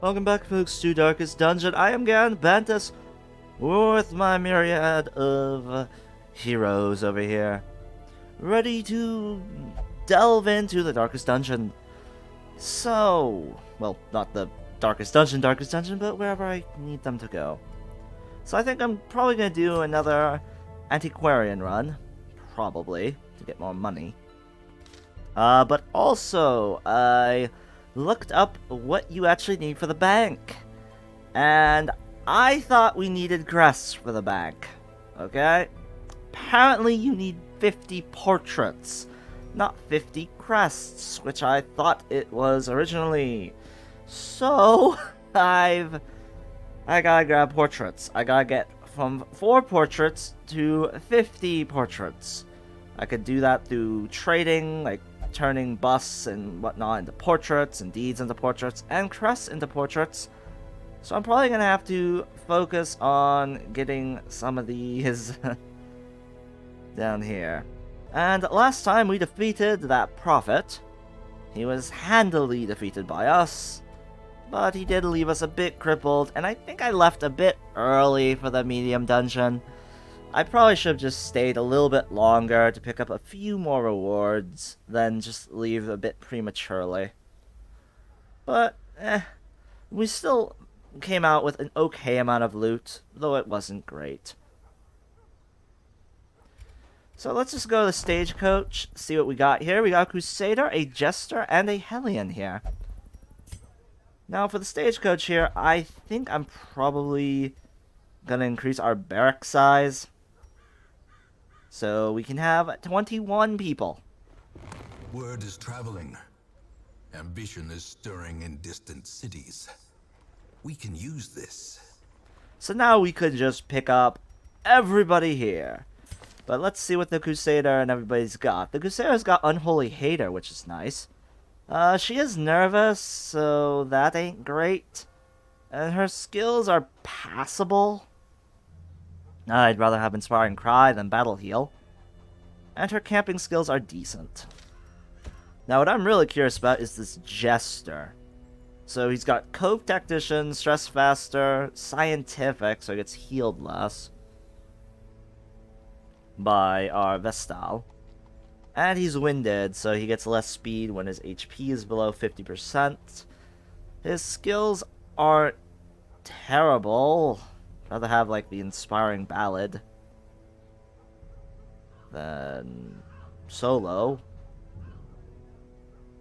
Welcome back, folks, to Darkest Dungeon. I am Gan Bantus, with my myriad of heroes over here, ready to delve into the Darkest Dungeon. So, well, not the Darkest Dungeon, but wherever I need them to go. So I think I'm probably going to do another antiquarian run, probably, to get more money. But also, I looked up what you actually need for the bank. And I thought we needed crests for the bank. Okay? Apparently you need 50 portraits, not 50 crests, which I thought it was originally. So, I gotta grab portraits. I gotta get from 4 portraits to 50 portraits. I could do that through trading, like turning busts and whatnot into portraits, and deeds into portraits, and crests into portraits. So I'm probably gonna have to focus on getting some of these down here. And last time we defeated that prophet. He was handily defeated by us, but he did leave us a bit crippled, and I think I left a bit early for the medium dungeon. I probably should have just stayed a little bit longer to pick up a few more rewards than just leave a bit prematurely. But, we still came out with an okay amount of loot, though it wasn't great. So let's just go to the stagecoach, see what we got here. We got a Crusader, a Jester, and a Hellion here. Now for the stagecoach here, I think I'm probably gonna increase our barrack size, so we can have 21 people. Word is traveling. Ambition is stirring in distant cities. We can use this. So now we could just pick up everybody here. But let's see what the Crusader and everybody's got. The Crusader's got Unholy Hater, which is nice. She is nervous, so that ain't great. And her skills are passable. I'd rather have Inspiring Cry than Battle Heal. And her camping skills are decent. Now what I'm really curious about is this Jester. So he's got Cove Tactician, Stress Faster, Scientific, so he gets healed less by our Vestal. And he's winded, so he gets less speed when his HP is below 50%. His skills aren't terrible. I'd rather have, like, the Inspiring Ballad than Solo.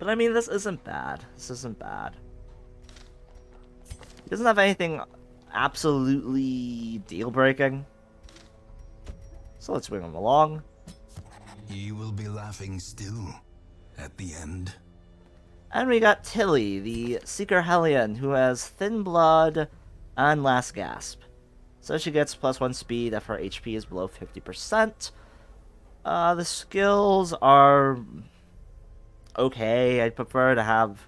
But I mean, this isn't bad. This isn't bad. He doesn't have anything absolutely deal-breaking. So let's bring him along. He will be laughing still at the end. And we got Tilly, the Seeker Hellion, who has Thin Blood and Last Gasp. So she gets +1 speed if her HP is below 50%. The skills are okay. I prefer to have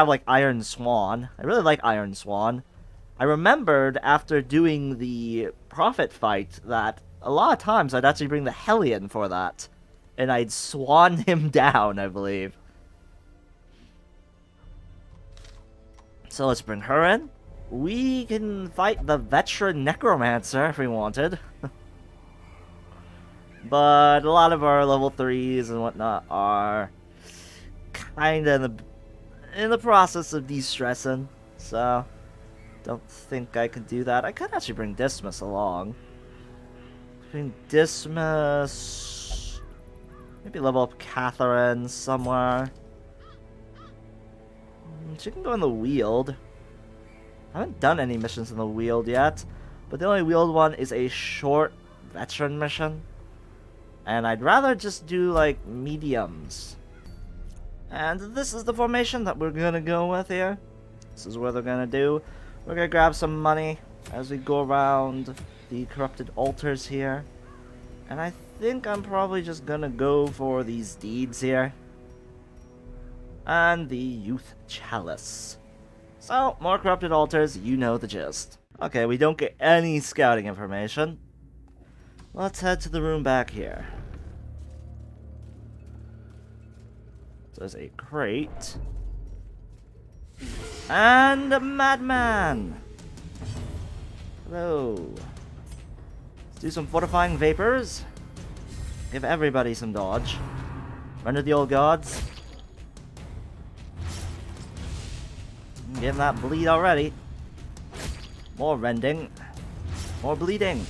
like Iron Swan. I really like Iron Swan. I remembered after doing the Prophet fight that a lot of times I'd actually bring the Hellion for that. And I'd swan him down, I believe. So let's bring her in. We can fight the Veteran Necromancer if we wanted. But a lot of our level 3s and whatnot are kinda in the process of de-stressing. So, don't think I can do that. I could actually bring Dismas along. Bring Dismas. Maybe level up Catherine somewhere. She can go in the Weald. I haven't done any missions in the Weald yet, but the only Weald one is a short veteran mission. And I'd rather just do, like, mediums. And this is the formation that we're gonna go with here. This is what they're gonna do. We're gonna grab some money as we go around the corrupted altars here. And I think I'm probably just gonna go for these deeds here. And the Youth Chalice. So, more corrupted altars, you know the gist. Okay, we don't get any scouting information. Let's head to the room back here. So there's a crate. And Madman! Hello. Let's do some fortifying vapors. Give everybody some dodge. Render the old gods. Getting that bleed already. More rending. More bleeding.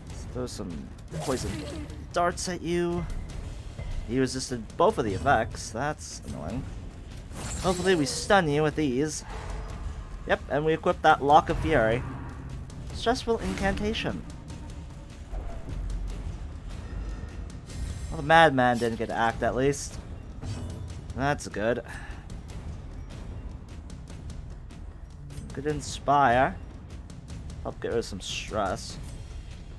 Let's throw some poison darts at you. He resisted both of the effects. That's annoying. Hopefully we stun you with these. Yep, and we equip that Lock of Fury. Stressful incantation. Well, the Madman didn't get to act at least. That's good. Could inspire. Help get rid of some stress.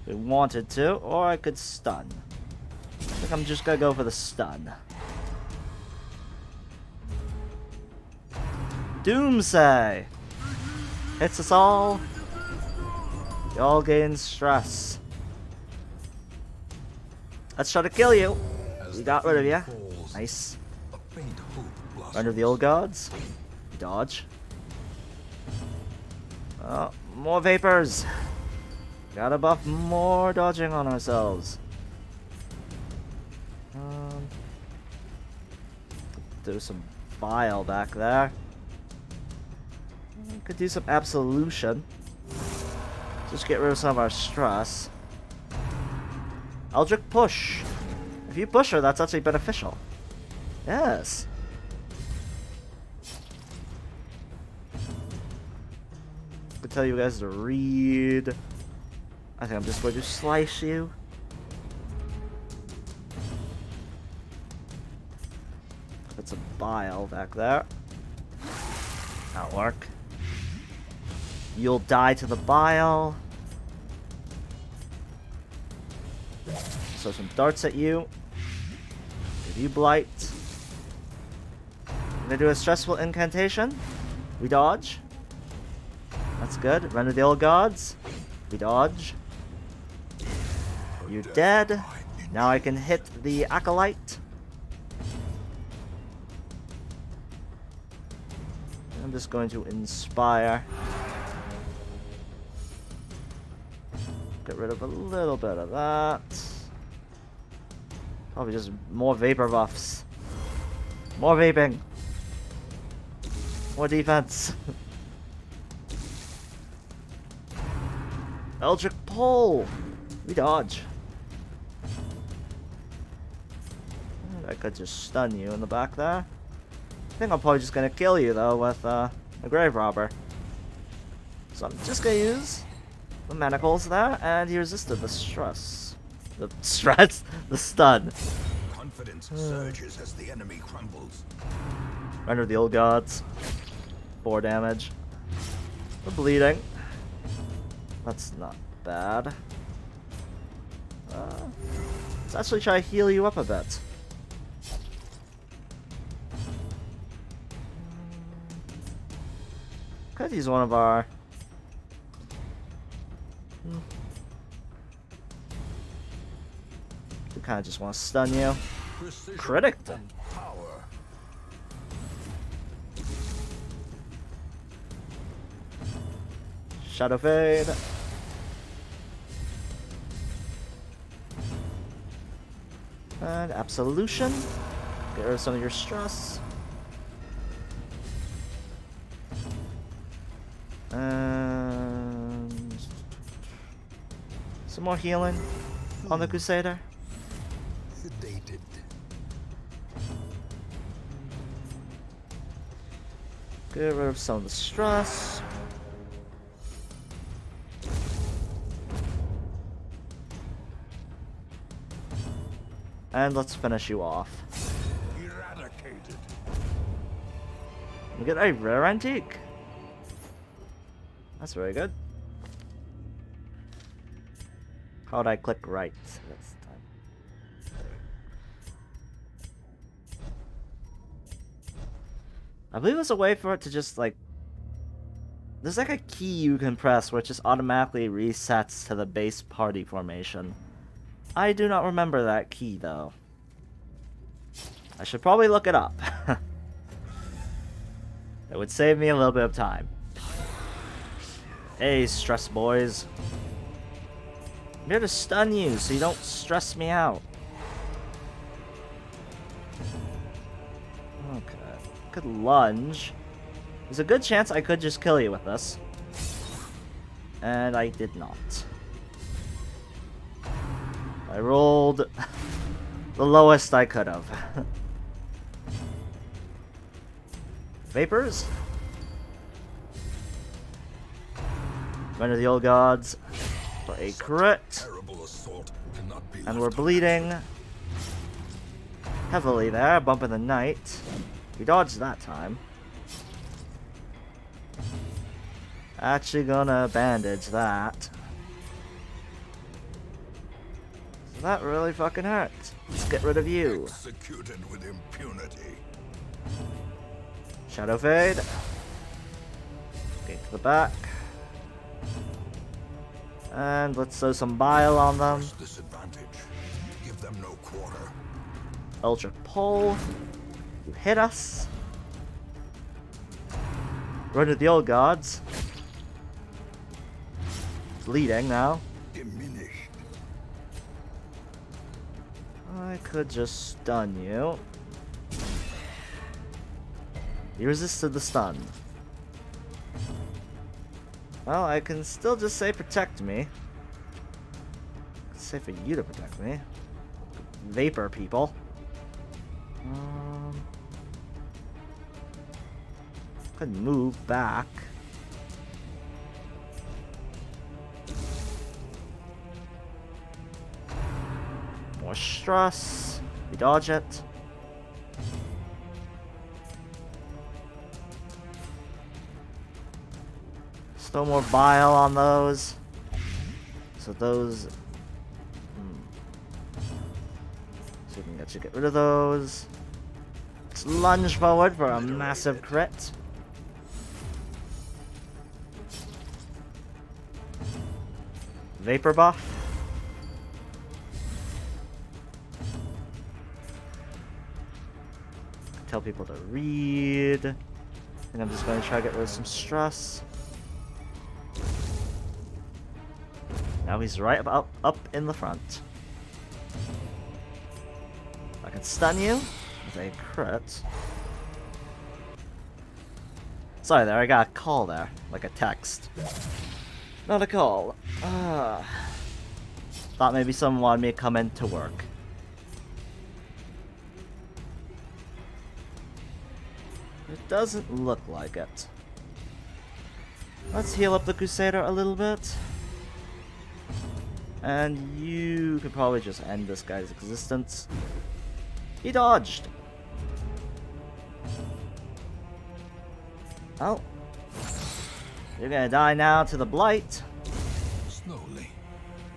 If we wanted to, or I could stun. I think I'm just gonna go for the stun. Doomsay! Hits us all. You all gain stress. Let's try to kill you. We got rid of you. Nice. Render the old gods. Dodge. Oh, more vapors. Gotta buff more dodging on ourselves. Do some bile back there. Could do some absolution. Just get rid of some of our stress. Eldritch push. If you push her, that's actually beneficial. Yes. I could tell you guys to read. I think I'm just going to slice you. Put some bile back there. That'll work. You'll die to the bile. So some darts at you. Give you blight. I'm gonna do a stressful incantation. We dodge. That's good. Render the old gods. We dodge. You're dead. Now I can hit the acolyte. I'm just going to inspire. Get rid of a little bit of that. Probably just more vapor buffs. More vaping. More defense. Eldritch pull. We dodge. I could just stun you in the back there. I think I'm probably just gonna kill you though with a grave robber. So I'm just gonna use the manacles there, and he resisted the stress. The stress? The stun. Confidence surges as the enemy crumbles. Render the old gods. 4 damage. We're bleeding. That's not bad. Let's actually try to heal you up a bit. Could use one of our... We kind of just want to stun you. Critic. Shadow Fade. And Absolution. Get rid of some of your stress. And some more healing on the Crusader. Sedated. Get rid of some of the stress. And let's finish you off. Eradicated. We get a rare antique. That's very good. How'd I click right this time? I believe there's a way for it to just like... There's like a key you can press where it just automatically resets to the base party formation. I do not remember that key though. I should probably look it up. It would save me a little bit of time. Hey, stress boys. I'm here to stun you so you don't stress me out. Okay. Could lunge. There's a good chance I could just kill you with this. And I did not. I rolled the lowest I could have. Vapors? Run to the old gods for a crit. And we're bleeding heavily there, bumping the knight. We dodged that time. Actually gonna bandage that. So that really fucking hurts. Let's get rid of you. Executed with impunity. Shadow Fade. Get to the back. And let's throw some bile on them. Disadvantage. Give them no quarter. Ultra Pull. You hit us. Run to the old gods. Bleeding now. Diminished. I could just stun you. You resisted the stun. Well, I can still just say protect me. Let's say for you to protect me. Vapor people. Could move back. More stress. We dodge it. Still more bile on those. So those... So we can get rid of those. Let's lunge forward for a massive crit. Vapor buff. Tell people to read. And I'm just going to try to get rid of some stress. Now he's right about up in the front. I can stun you with a crit. Sorry there, I got a call there. Like a text. Not a call. Thought maybe someone wanted me to come in to work. It doesn't look like it. Let's heal up the Crusader a little bit. And you could probably just end this guy's existence. He dodged. Oh. You're gonna die now to the blight. Slowly,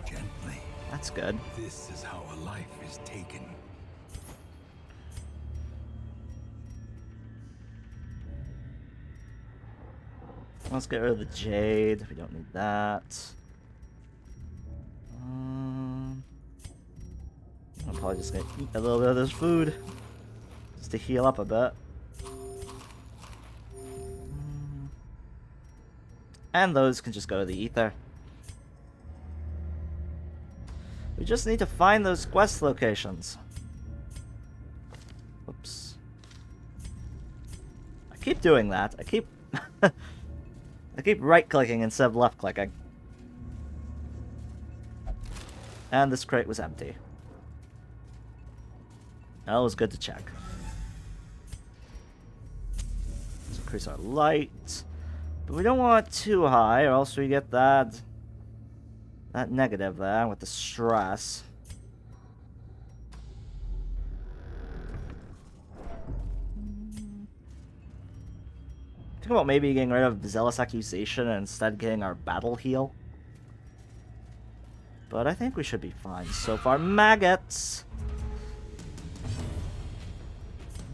gently. That's good. This is how a life is taken. Let's get rid of the jade. We don't need that. I'm probably just gonna eat a little bit of this food just to heal up a bit. And those can just go to the ether. We just need to find those quest locations. Oops. I keep doing that. I keep I keep right-clicking instead of left-clicking. And this crate was empty. That was good to check. Let's increase our light. But we don't want it too high, or else we get that negative there with the stress. Think about maybe getting rid of Zealous Accusation and instead getting our Battle Heal. But I think we should be fine so far. Maggots!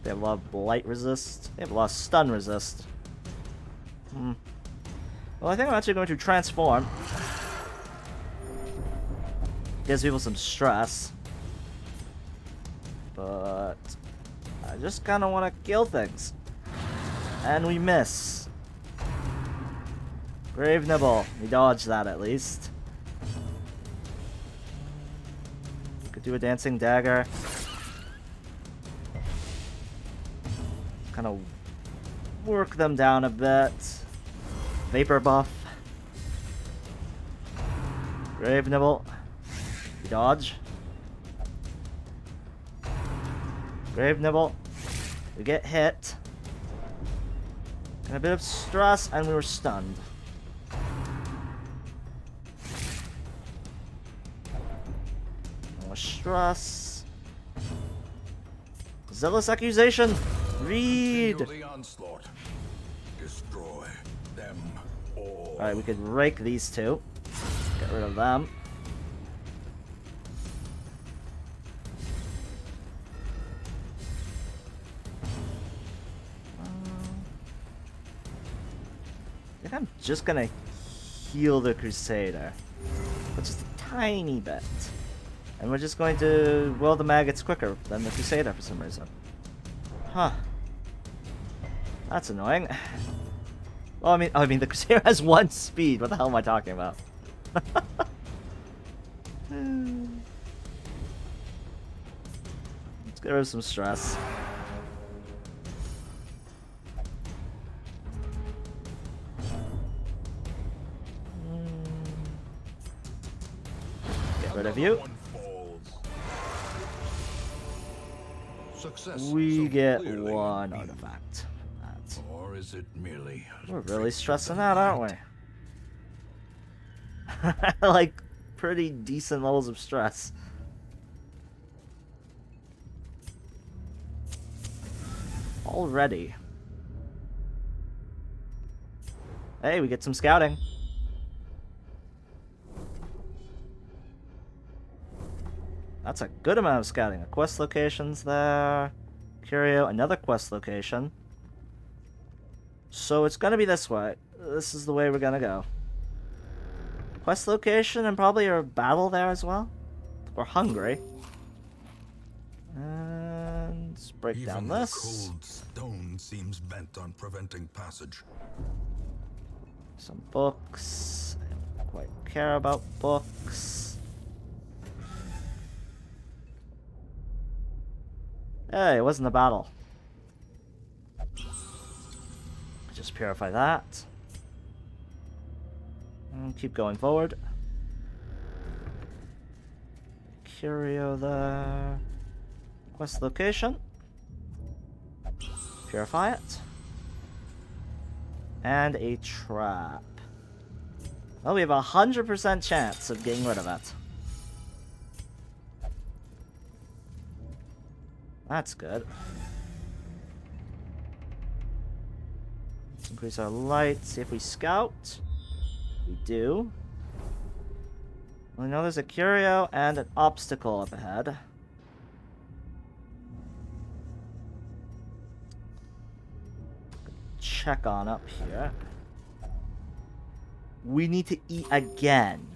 They have a lot of Blight resist. They have a lot of Stun resist. Well, I think I'm actually going to transform. Gives people some stress. But I just kind of want to kill things. And we miss. Grave Nibble. We dodged that at least. Could do a Dancing Dagger. Kind of work them down a bit. Vapor Buff. Grave Nibble. We dodge. Grave Nibble. We get hit. And a bit of stress, and we were stunned. More stress. Zealous Accusation. Read. Continue the onslaught. Destroy them all. Alright, we could rake these two. Get rid of them. I think I'm just gonna heal the Crusader. But just a tiny bit. And we're just going to will the maggots quicker than the Crusader for some reason. Huh. That's annoying. Well, I mean, the Crusader has 1 speed. What the hell am I talking about? Let's get rid of some stress. Get rid of you. We get 1 artifact. Or is it merely We're really stressing out, aren't we? Like, pretty decent levels of stress. Already. Hey, we get some scouting. That's a good amount of scouting. A quest location's there. Curio, another quest location. So it's gonna be this way. This is the way we're gonna go. Quest location and probably a battle there as well. We're hungry. And let's break down this. The cold stone seems bent on preventing passage. Some books. I don't quite care about books. Hey, it wasn't a battle. Just purify that. And keep going forward. Curio there. Quest location. Purify it. And a trap. Well, we have a 100% chance of getting rid of it. That's good. Let's increase our light, see if we scout. We do. We know there's a curio and an obstacle up ahead. Check on up here. We need to eat again.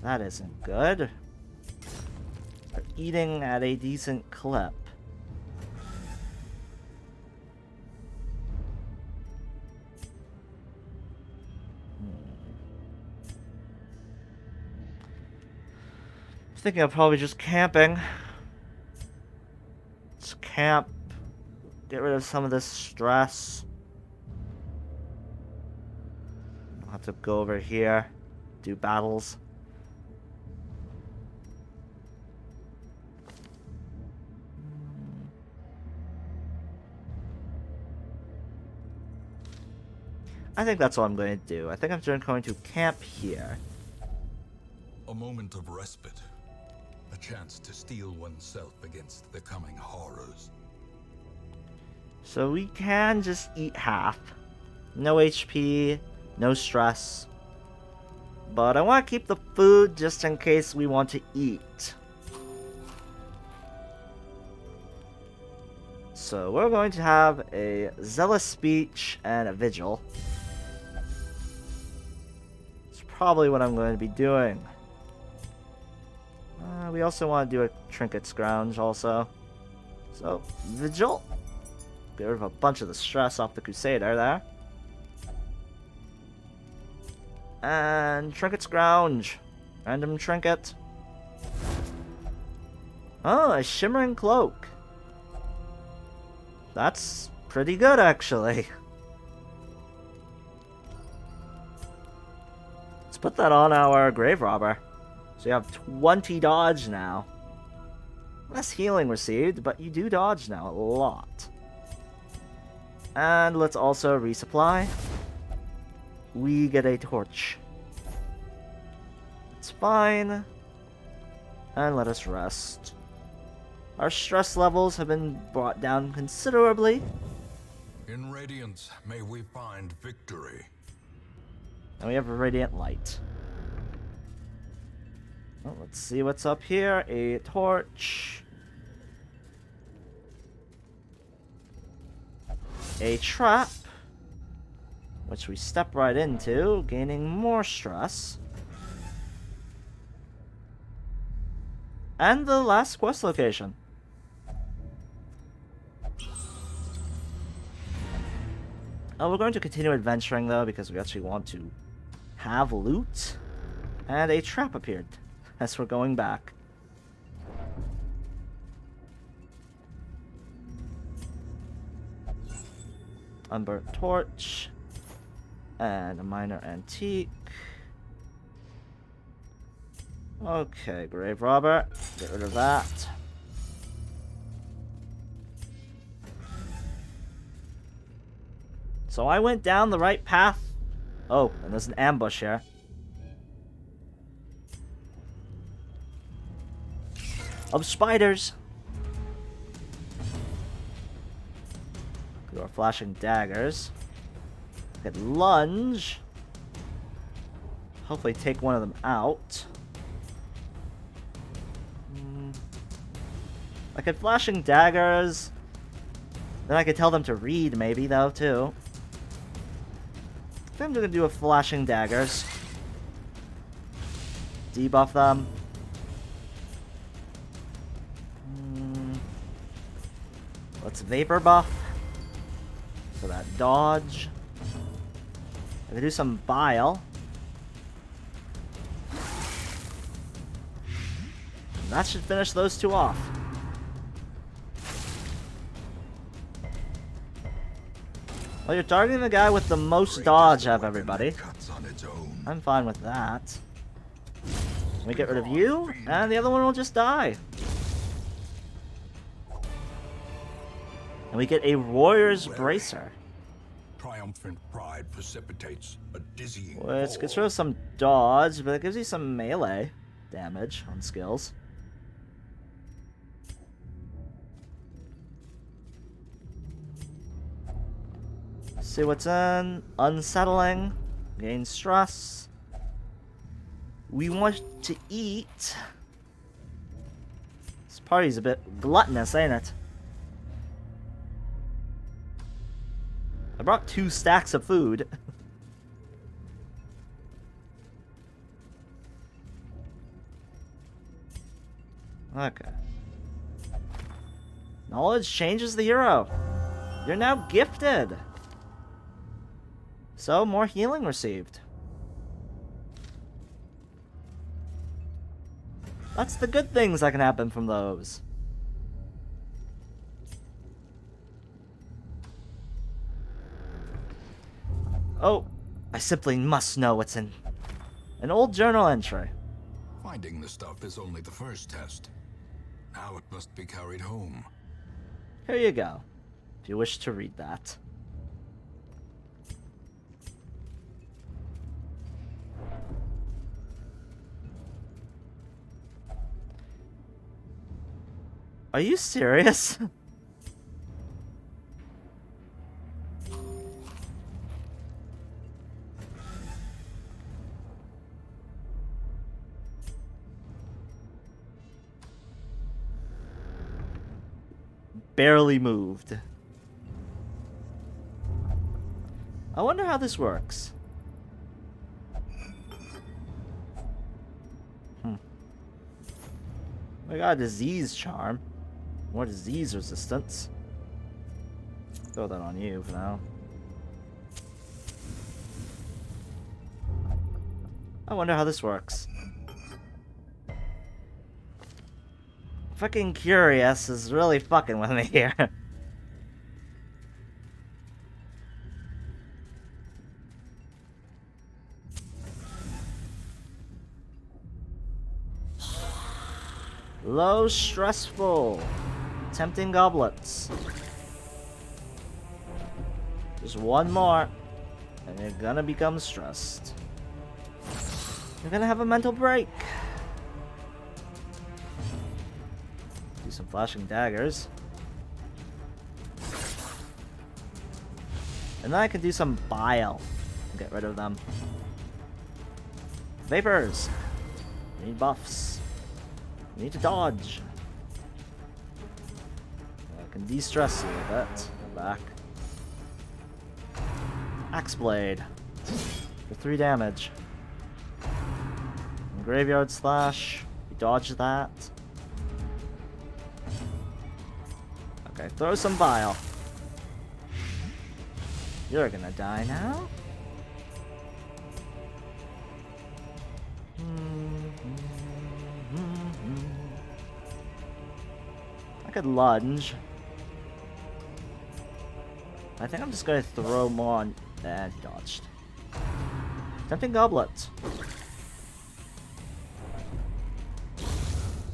That isn't good. We're eating at a decent clip. I'm thinking of probably just camping. Let's camp. Get rid of some of this stress. I'll have to go over here. Do battles. I think that's what I'm going to do. I think I'm just going to camp here. A moment of respite. A chance to steel oneself against the coming horrors. So we can just eat half. No HP, no stress. But I want to keep the food just in case we want to eat. So we're going to have a zealous speech and a vigil. It's probably what I'm going to be doing. We also want to do a trinket scrounge also. So, Vigil. Get rid of a bunch of the stress off the Crusader there. And trinket scrounge. Random trinket. Oh, a shimmering cloak. That's pretty good, actually. Let's put that on our grave robber. So you have 20 dodge now. Less healing received, but you do dodge now a lot. And let's also resupply. We get a torch. It's fine. And let us rest. Our stress levels have been brought down considerably. In Radiance, may we find victory. And we have a radiant light. Well, let's see what's up here. A torch. A trap. Which we step right into, gaining more stress. And the last quest location. We're going to continue adventuring though, because we actually want to have loot. And a trap appeared as we're going back. Unburnt torch. And a minor antique. Okay, grave robber. Get rid of that. So I went down the right path. Oh, and there's an ambush here. Of spiders. Our flashing daggers. Could lunge. Hopefully take one of them out. I could flashing daggers. Then I could tell them to read maybe though too. I think I'm gonna do a flashing daggers. Debuff them. Let's vapor buff. For that dodge. I can do some bile. And that should finish those two off. Well, you're targeting the guy with the most dodge out of everybody. I'm fine with that. We get rid of you, and the other one will just die. And we get a Warrior's Bracer. Triumphant pride precipitates a dizzying Which gets rid of some dodge, but it gives you some melee damage on skills. See what's in. Unsettling. Gain stress. We want to eat. This party's a bit gluttonous, ain't it? I brought 2 stacks of food. Okay. Knowledge changes the hero. You're now gifted. So, more healing received. That's the good things that can happen from those. Oh, I simply must know what's in an old journal entry. Finding the stuff is only the first test. Now it must be carried home. Here you go, if you wish to read that. Are you serious? Barely moved. I wonder how this works. I got a disease charm. More disease resistance. Throw that on you for now. I wonder how this works. Fucking Curious is really fucking with me here. Low stressful. Tempting goblets. Just one more, and you're gonna become stressed. You're gonna have a mental break. Do some flashing daggers. And then I can do some bile. Get rid of them. Vapors. We need buffs. We need to dodge. I can de-stress you a bit. Go back. Axe Blade. For 3 damage. And Graveyard Slash. We dodge that. Okay, throw some bile. You're gonna die now. I could lunge. I think I'm just gonna throw more on. And he dodged. Tempting Goblet.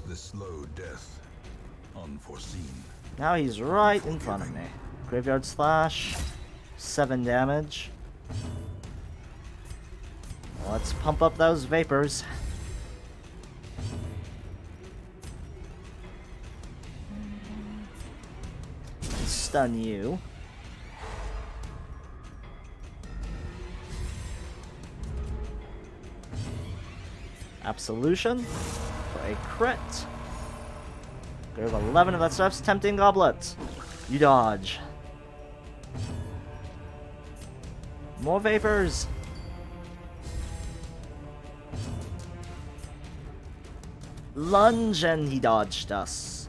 The slow death, unforeseen. Now he's right in front of me. Graveyard Slash. 7 damage. Let's pump up those vapors. Stun you. Absolution for a crit. Get rid of 11 of that stuff's Tempting Goblet. You dodge. More vapors. Lunge, and he dodged us.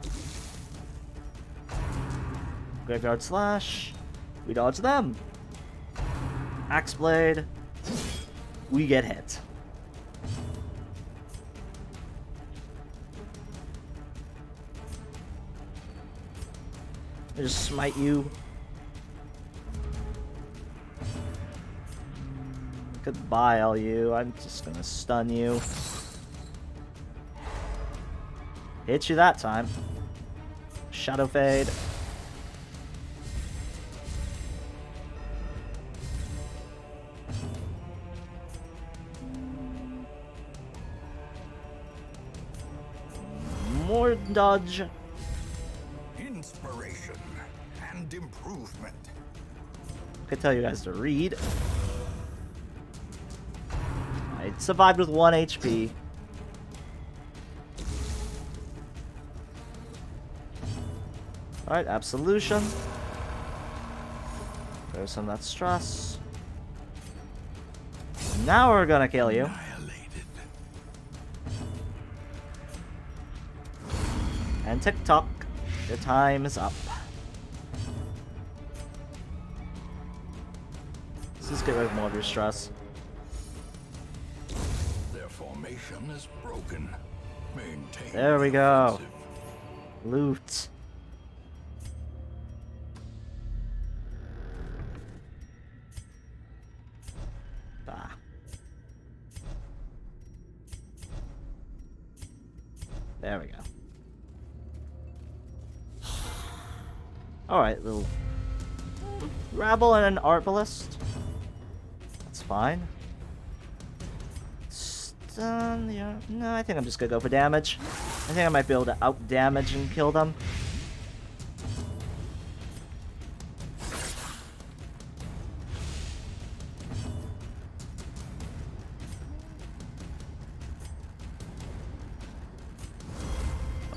Graveyard Slash. We dodge them. Axe Blade. We get hit. I just smite you. Could bile you. I'm just gonna stun you. Hit you that time. Shadow Fade. More dodge. Inspiration and improvement. I could tell you guys to read. I survived with 1 HP. Alright, Absolution. There's some of that stress. Now we're gonna kill you. Annihilated. And tick-tock, your time is up. Let's just get rid of more of your stress. Their formation is broken. Maintain There we the go. offensive. Loot. Ah. There we go. Alright, little rabble and an arbalist. That's fine. Stun the no, I think I'm just gonna go for damage. I think I might be able to out damage and kill them.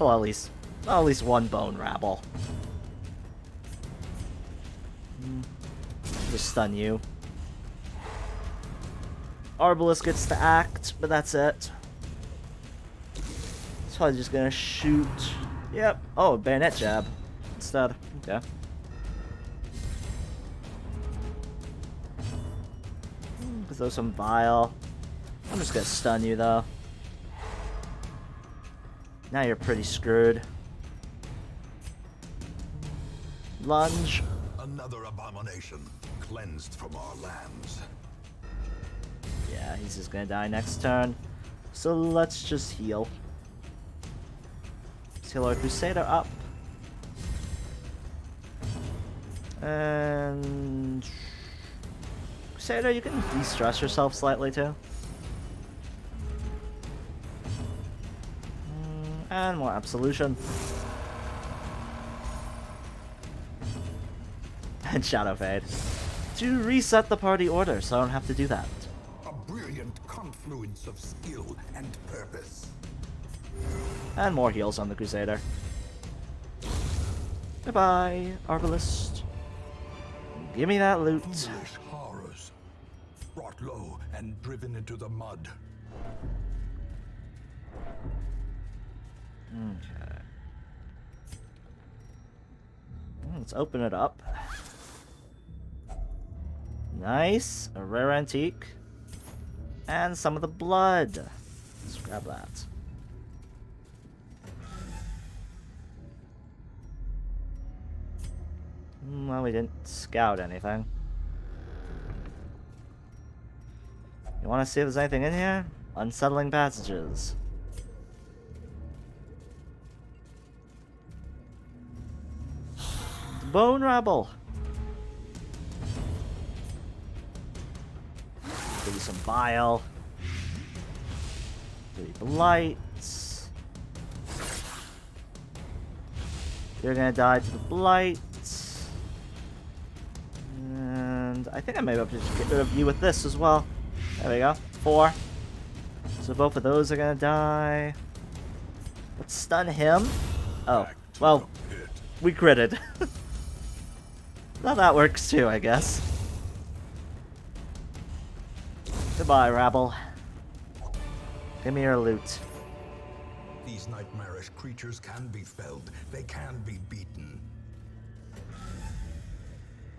Oh, at least one bone rabble. Just stun you. Arbalest gets to act, but that's it. It's probably just gonna shoot. Yep. Oh, bayonet jab instead. Okay. Throw some vile. I'm just gonna stun you though. Now you're pretty screwed. Lunge. Another abomination cleansed from our lands. Yeah, he's just gonna die next turn. So let's just heal. Let's heal our Crusader up. And Crusader, you can de-stress yourself slightly too. And more Absolution. And Shadow Fade. To reset the party order, so I don't have to do that. A brilliant confluence of skill and purpose. And more heals on the Crusader. Goodbye, Arbalist. Give me that loot. Foolish horrors. Brought low and driven into the mud. Okay. Let's open it up. Nice. A rare antique. And some of the blood. Let's grab that. Well, we didn't scout anything. You want to see if there's anything in here? Unsettling passages. Bone Rabble. Give you some bile. Give you blights. You're gonna die to the blights. And I think I may be able to just get rid of you with this as well. There we go. 4. So both of those are gonna die. Let's stun him. Oh, well, we critted. Well, that works too, I guess. Goodbye, rabble. Give me your loot. These nightmarish creatures can be felled. They can be beaten.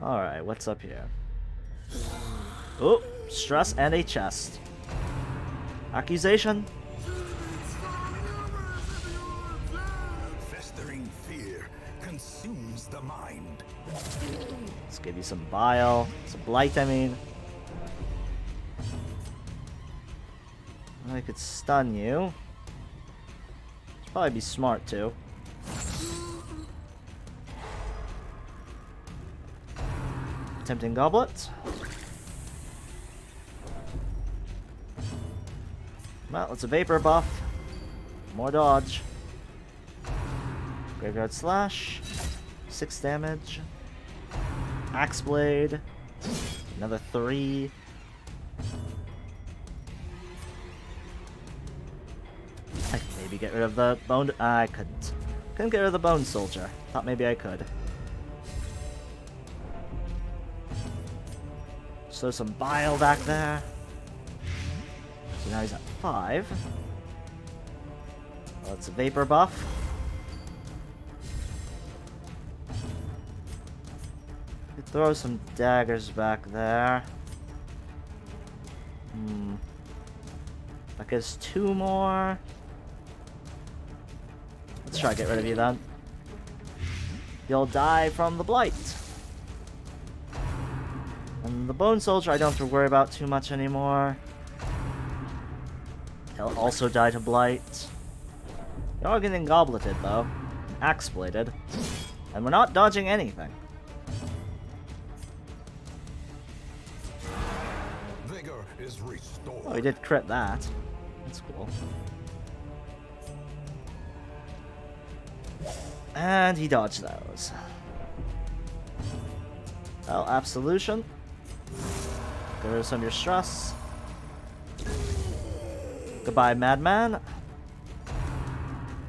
Alright, what's up here? Oh, stress and a chest. Accusation. Festering fear consumes the mind. Let's give you some bile. Some blight, I mean. I could stun you. Probably be smart too. Tempting Goblet. Well, it's a vapor buff. More dodge. Graveyard Slash. 6 damage. Axe Blade. Another 3. I could maybe get rid of the bone. I couldn't. Couldn't get rid of the Bone Soldier. Thought maybe I could. So some bile back there. So now he's at 5. Well, it's a vapor buff. Could throw some daggers back there. That gives 2 more. Let's try to get rid of you then. You'll die from the blight. And the Bone Soldier I don't have to worry about too much anymore. He'll also die to blight. You're getting gobleted though. Axe bladed. And we're not dodging anything. Vigor is restored. Oh, he did crit that. That's cool. And he dodged those. Well, Absolution. Get rid of some of your stress. Goodbye, Madman.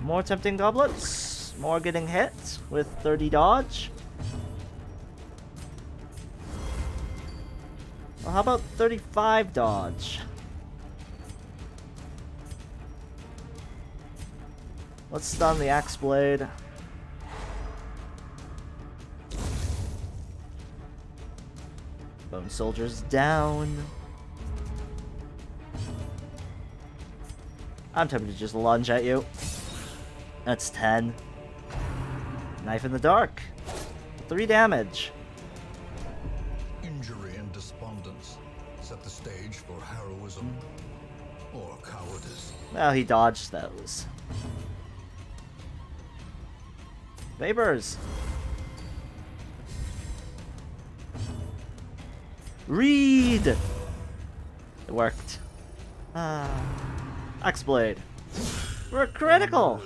More Tempting Goblets. More getting hit with 30 dodge. Well, how about 35 dodge? Let's stun the Axe Blade. Bone Soldier's down. I'm tempted to just lunge at you. That's 10. Knife in the dark. 3 damage. Injury and despondence set the stage for heroism or cowardice. Well, he dodged those. Vapors. Read! It worked. Axe Blade. We're critical!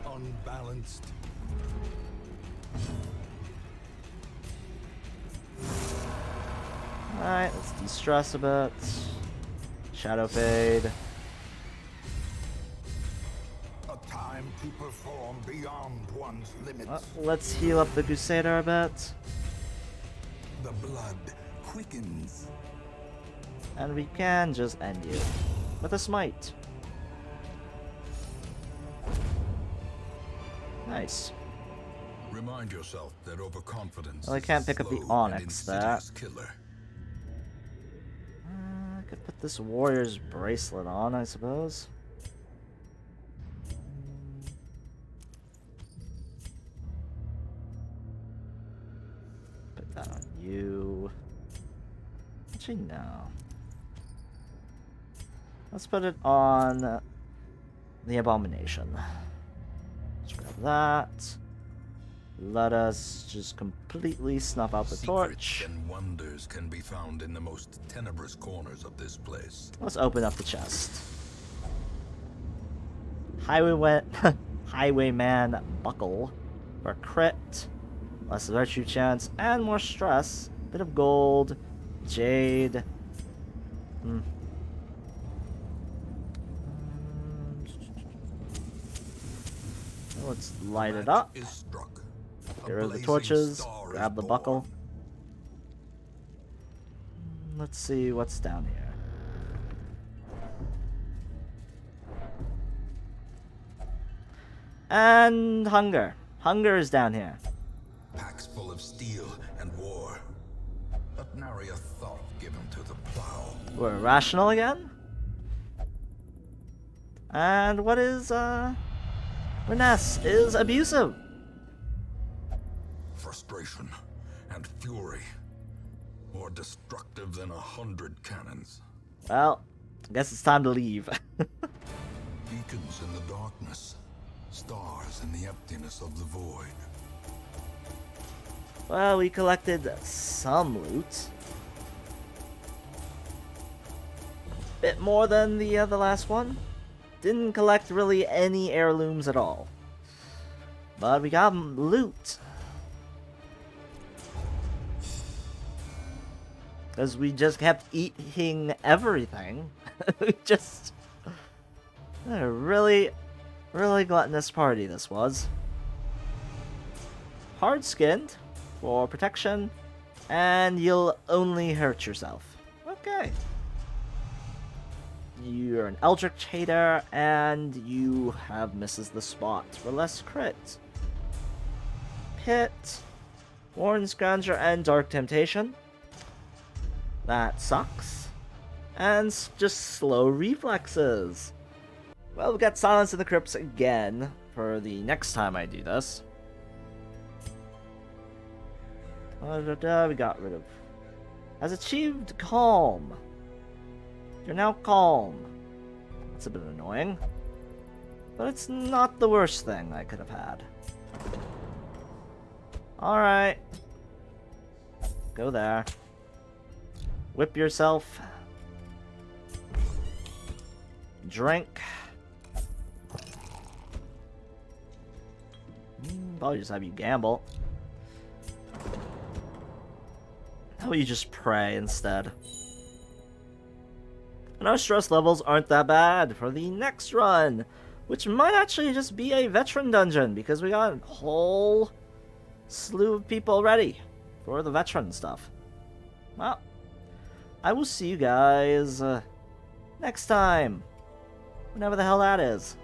Unbalanced. Alright, let's de-stress a bit. Shadow Fade. A time to perform beyond one's limits. Let's heal up the Crusader a bit. The blood quickens. And we can just end you. With a smite. Nice. Remind yourself that overconfidence. Well, I can't pick up the Onyx there. Killer. I could put this Warrior's Bracelet on, I suppose. Put that on you. Actually, no. Let's put it on the Abomination. Let's grab that. Let us just completely snuff out the torch. Secrets and wonders can be found in the most tenebrous corners of this place. Let's open up the chest. Highwayman Buckle for crit, less virtue chance, and more stress. Bit of gold, jade. Let's light it up. Is struck. Get rid of the torches. Grab the buckle. Let's see what's down here. And hunger. Hunger is down here. Packs full of steel and war. But nary a thought given to the plow. We're irrational again. And what is, Reness is abusive. Frustration and fury. More destructive than 100 cannons. Well, I guess it's time to leave. Beacons in the darkness. Stars in the emptiness of the void. Well, we collected some loot. Bit more than the last one. Didn't collect really any heirlooms at all. But we got loot. Because we just kept eating everything. We just... A really gluttonous party this was. Hard-skinned for protection, and you'll only hurt yourself. Okay. You're an Eldritch Hater, and you have misses the spot for less crit. Pit, Warren Scrounger, and Dark Temptation. That sucks. And just slow reflexes. Well, we got Silence in the Crypts again for the next time I do this. We got rid of... Has achieved calm. You're now calm. It's a bit annoying. But it's not the worst thing I could have had. Alright. Go there. Whip yourself. Drink. Probably just have you gamble. How about you just pray instead? And our stress levels aren't that bad for the next run, which might actually just be a veteran dungeon, because we got a whole slew of people ready for the veteran stuff. Well, I will see you guys next time, whenever the hell that is.